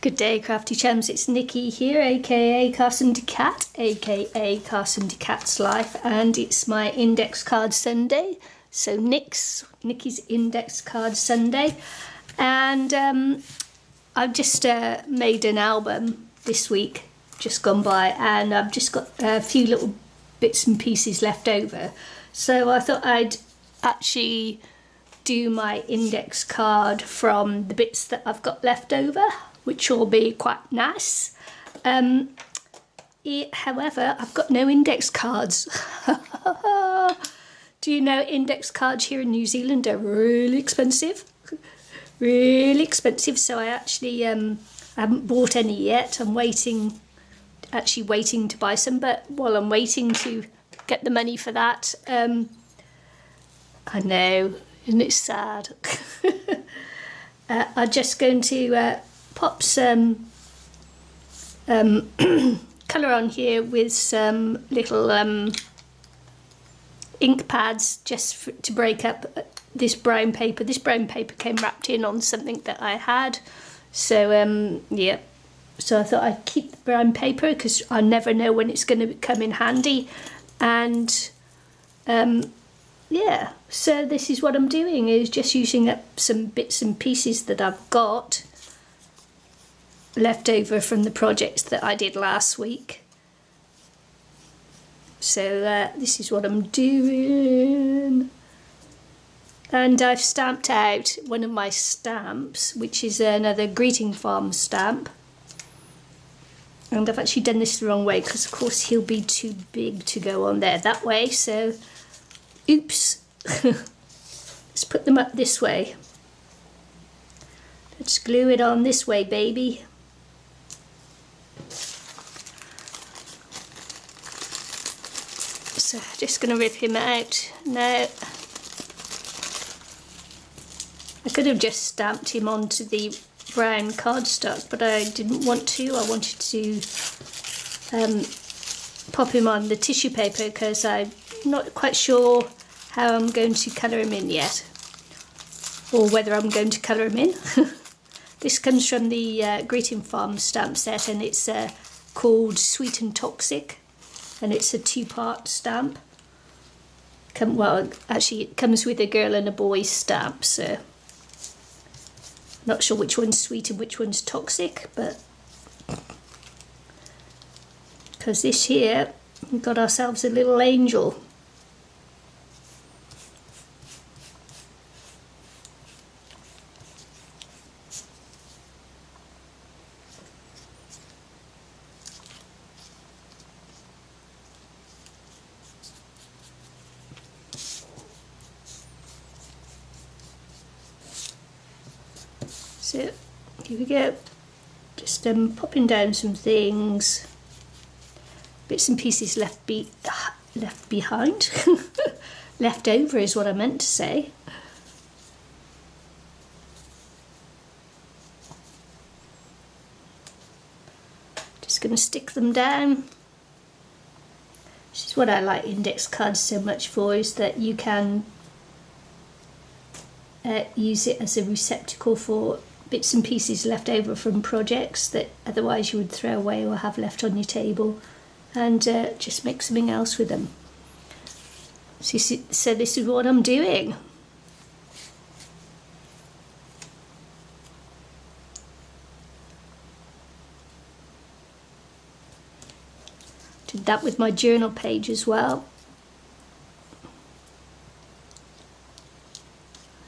Good day, crafty chums. It's Nicky here, aka Carson de Cat, aka Carson de Cat's Life, and it's my index card Sunday. So Nicky's index card Sunday, and I've just made an album this week, just gone by, and I've just got a few little bits and pieces left over. So I thought I'd actually do my index card from the bits that I've got left over, which will be quite nice. However, I've got no index cards. Do you know index cards here in New Zealand are really expensive? Really expensive, so I actually haven't bought any yet. I'm waiting to buy some, but while I'm waiting to get the money for that, I know, isn't it sad? I'm just going to pop some colour on here with some little ink pads just to break up this brown paper. This brown paper came wrapped in on something that I had, so yeah. So I thought I'd keep the brown paper because I never know when it's going to come in handy, and yeah. So this is what I'm doing, is just using up some bits and pieces that I've got left over from the projects that I did last week. So this is what I'm doing. And I've stamped out one of my stamps, which is another greeting farm stamp. And I've actually done this the wrong way because of course he'll be too big to go on there that way, so oops. Let's put them up this way. Let's glue it on this way, baby. So just going to rip him out now. I could have just stamped him onto the brown cardstock, but I didn't want to. I wanted to pop him on the tissue paper because I'm not quite sure how I'm going to colour him in yet, or whether I'm going to colour him in. This comes from the Greeting Farm stamp set, and it's called Sweet and Toxic, and it's a two-part stamp. Well, actually it comes with a girl and a boy stamp, so not sure which one's sweet and which one's toxic, but because this here, we've got ourselves a little angel. So here we go, just popping down some things, bits and pieces left behind, left over is what I meant to say. Just going to stick them down. This is what I like index cards so much for, is that you can use it as a receptacle for bits and pieces left over from projects that otherwise you would throw away or have left on your table, and just make something else with them. So this is what I'm doing. Did that with my journal page as well.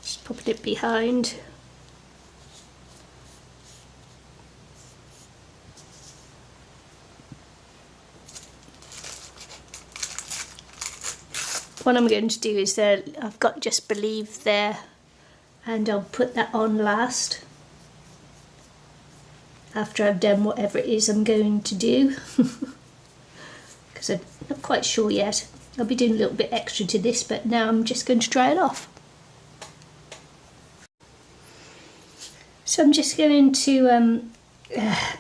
Just popping it behind. What I'm going to do is I've got Just Believe there, and I'll put that on last after I've done whatever it is I'm going to do, because I'm not quite sure yet. I'll be doing a little bit extra to this, but now I'm just going to try it off. So I'm just going to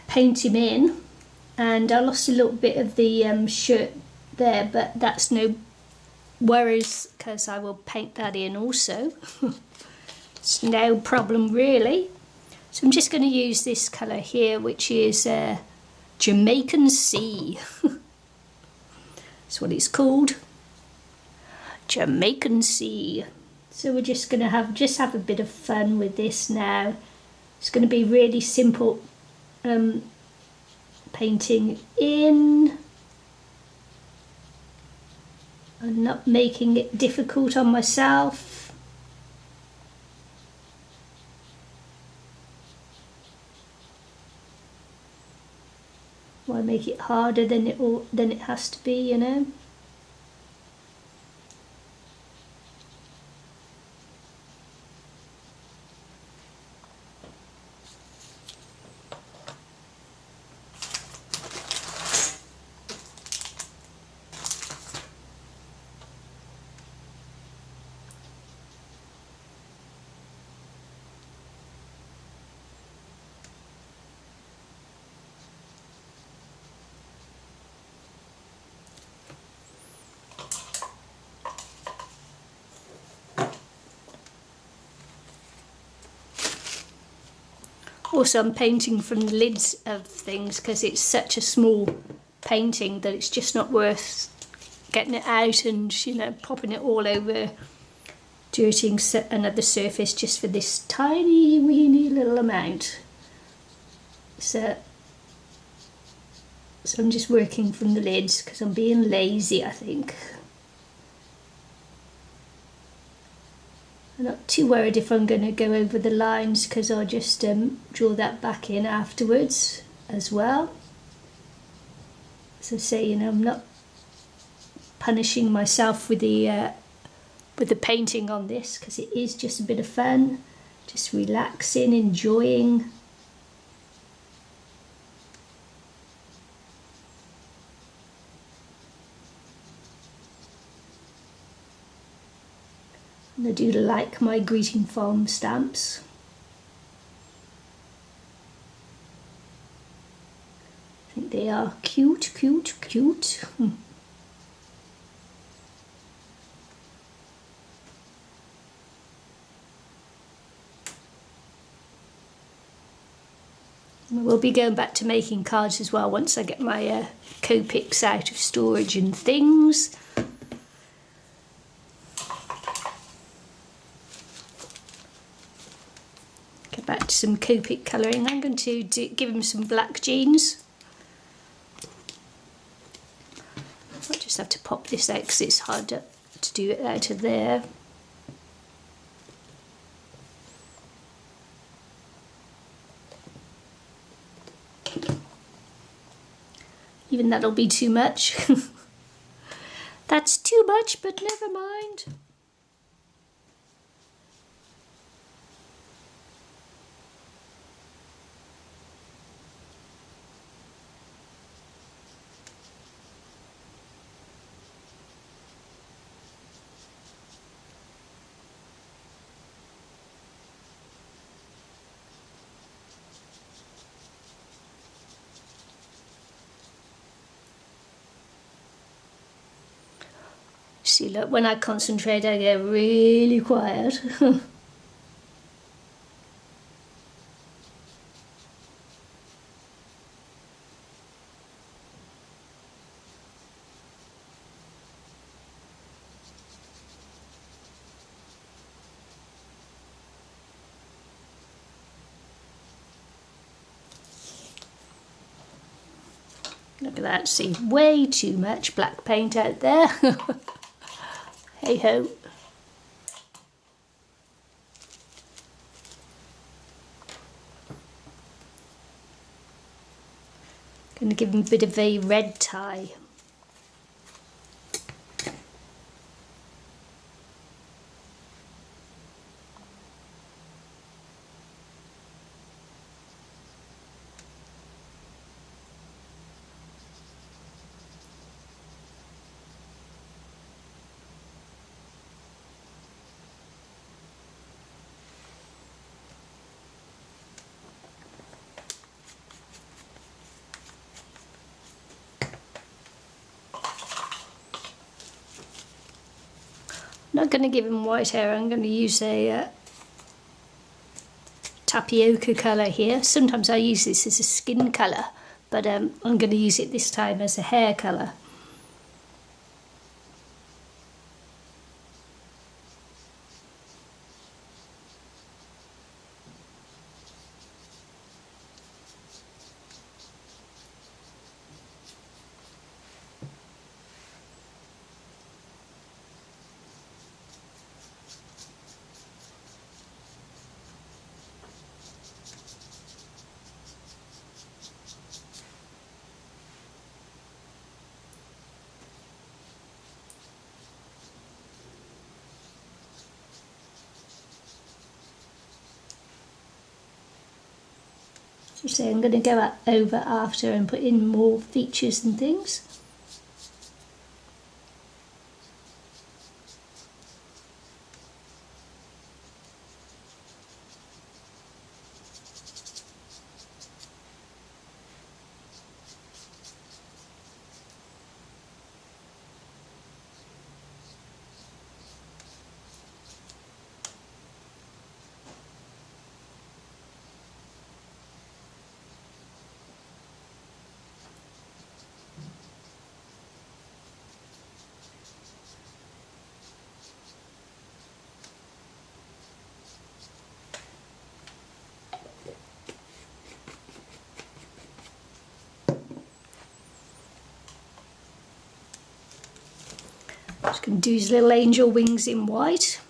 paint him in, and I lost a little bit of the shirt there, but that's no worries because I will paint that in also. It's no problem really. So I'm just going to use this colour here, which is Jamaican Sea. That's what it's called. Jamaican Sea. So we're just going to have a bit of fun with this now. It's going to be really simple painting in. I'm not making it difficult on myself. Why make it harder than it has to be, you know? Also, I'm painting from the lids of things because it's such a small painting that it's just not worth getting it out and, you know, popping it all over, dirtying another surface just for this tiny weeny little amount. So I'm just working from the lids because I'm being lazy, I think. I'm not too worried if I'm going to go over the lines because I'll just draw that back in afterwards as well. So say, you know, I'm not punishing myself with the painting on this because it is just a bit of fun, just relaxing, enjoying. And I do like my greeting foam stamps. I think they are cute, cute, cute. We'll be going back to making cards as well once I get my Copics out of storage and things. Get back to some Copic colouring. I'm going to give him some black jeans. I'll just have to pop this out because it's hard to do it out of there. Even that'll be too much. That's too much, but never mind. See, look, when I concentrate, I get really quiet. Look at that, see, way too much black paint out there. Hey ho. Going to give him a bit of a red tie. I'm not going to give him white hair, I'm going to use a tapioca colour here. Sometimes I use this as a skin colour, but I'm going to use it this time as a hair colour. So I'm going to go over after and put in more features and things. Just going to do his little angel wings in white.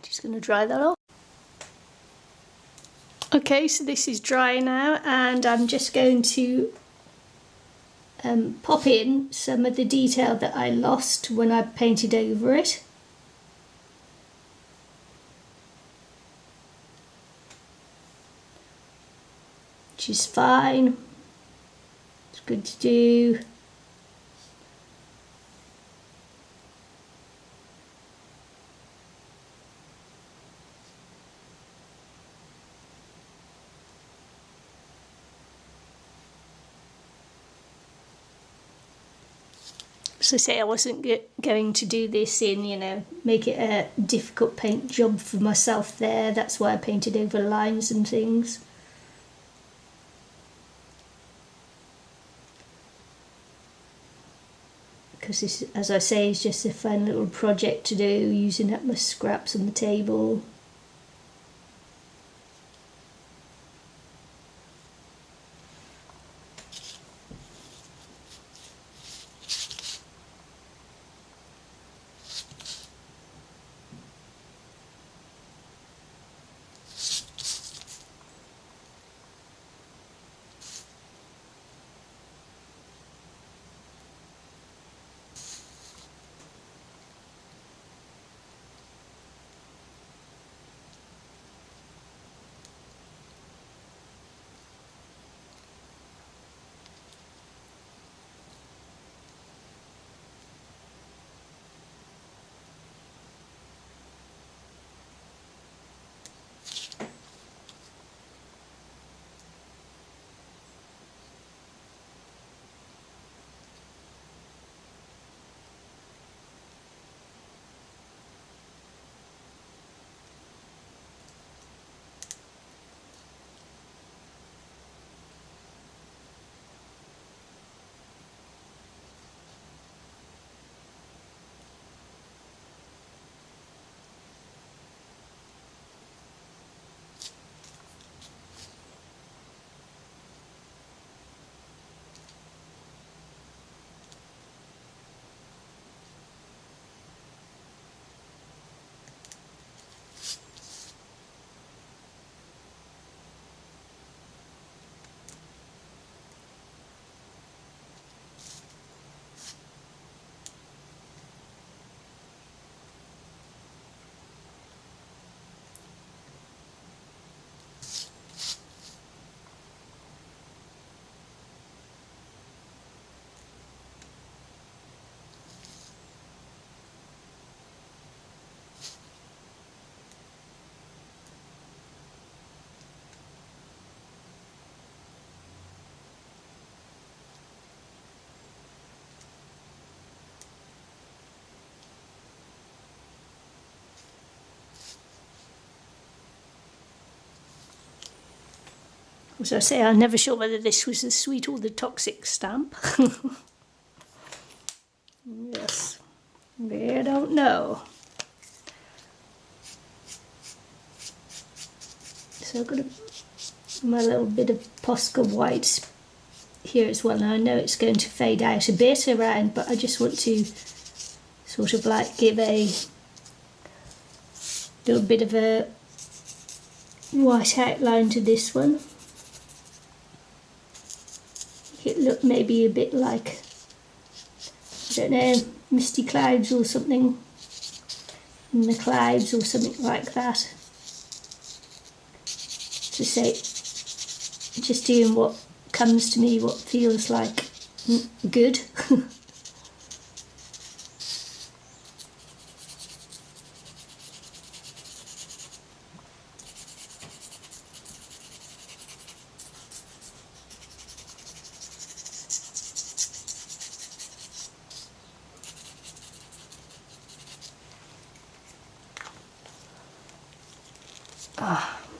Just going to dry that off. Okay, so this is dry now, and I'm just going to pop in some of the detail that I lost when I painted over it. Which is fine. It's good to do. As I say, I wasn't going to do this in, make it a difficult paint job for myself there. That's why I painted over lines and things. Because this, as I say, is just a fun little project to do, using up my scraps on the table. As I say, I'm never sure whether this was the sweet or the toxic stamp. Yes, I don't know. So I've got my little bit of Posca white here as well. Now I know it's going to fade out a bit around, but I just want to sort of like give a little bit of a white outline to this one. It looked maybe a bit like, I don't know, misty clouds or something in the clouds or something like that. To say, just doing what comes to me, what feels like good.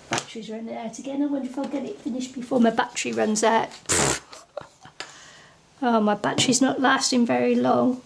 Battery's running out again. I wonder if I'll get it finished before my battery runs out. Oh, my battery's not lasting very long.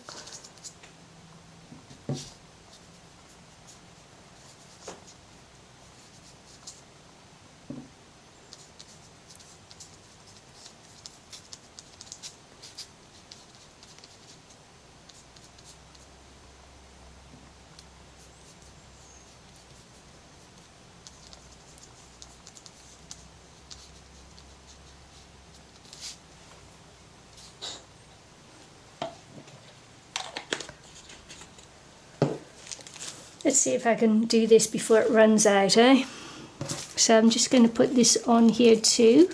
Let's see if I can do this before it runs out, eh? So I'm just going to put this on here too.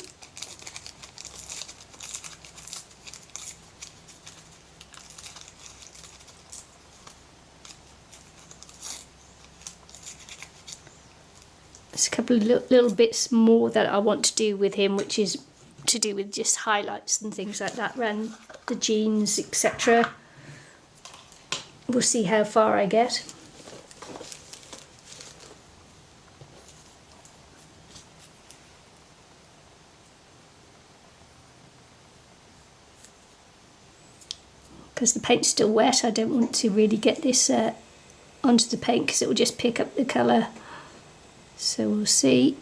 There's a couple of little bits more that I want to do with him, which is to do with just highlights and things like that around the jeans, etc. We'll see how far I get. Because the paint's still wet, I don't want to really get this onto the paint because it will just pick up the colour. So we'll see.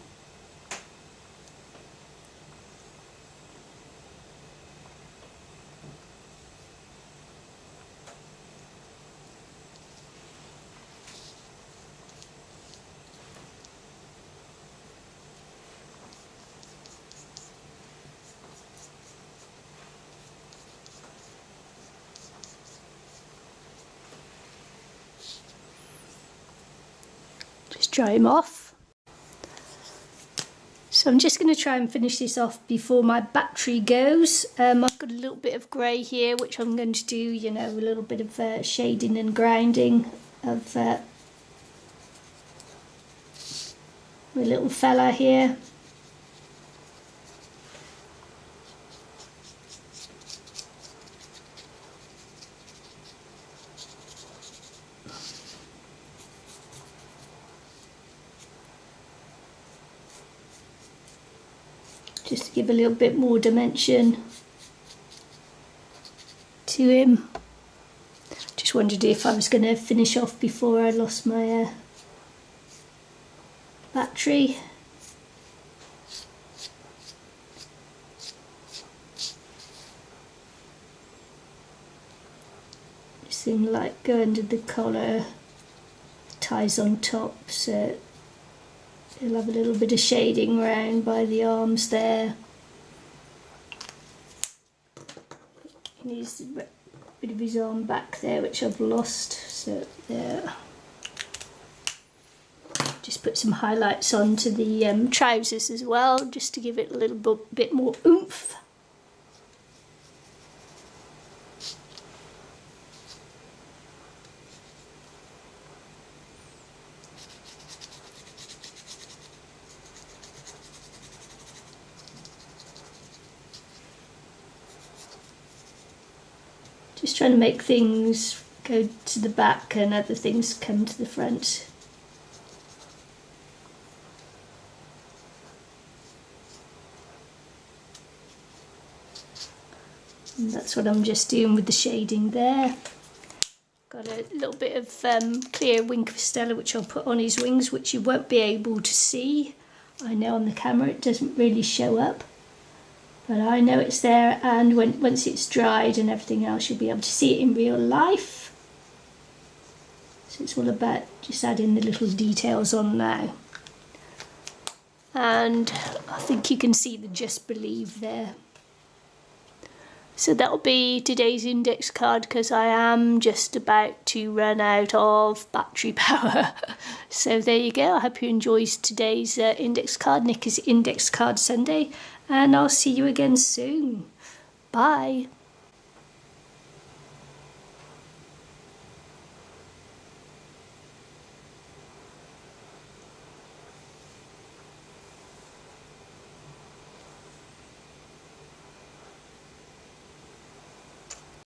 Just dry him off. So I'm just going to try and finish this off before my battery goes. I've got a little bit of grey here, which I'm going to do, you know, a little bit of shading and grinding of my little fella here. Just to give a little bit more dimension to him. Just wondered if I was going to finish off before I lost my battery. Just seemed like go under the collar, ties on top, so he'll have a little bit of shading around by the arms there. He needs a bit of his arm back there, which I've lost, so there. Just put some highlights onto the trousers as well, just to give it a little bit more oomph. Just trying to make things go to the back and other things come to the front. And that's what I'm just doing with the shading there. Got a little bit of clear wing of Stella which I'll put on his wings, which you won't be able to see. I know on the camera it doesn't really show up, but I know it's there, and once it's dried and everything else, you'll be able to see it in real life. So it's all about just adding the little details on now. And I think you can see the Just Believe there. So that'll be today's index card, because I am just about to run out of battery power. So there you go. I hope you enjoyed today's index card, Nicky's Index Card Sunday, and I'll see you again soon. Bye.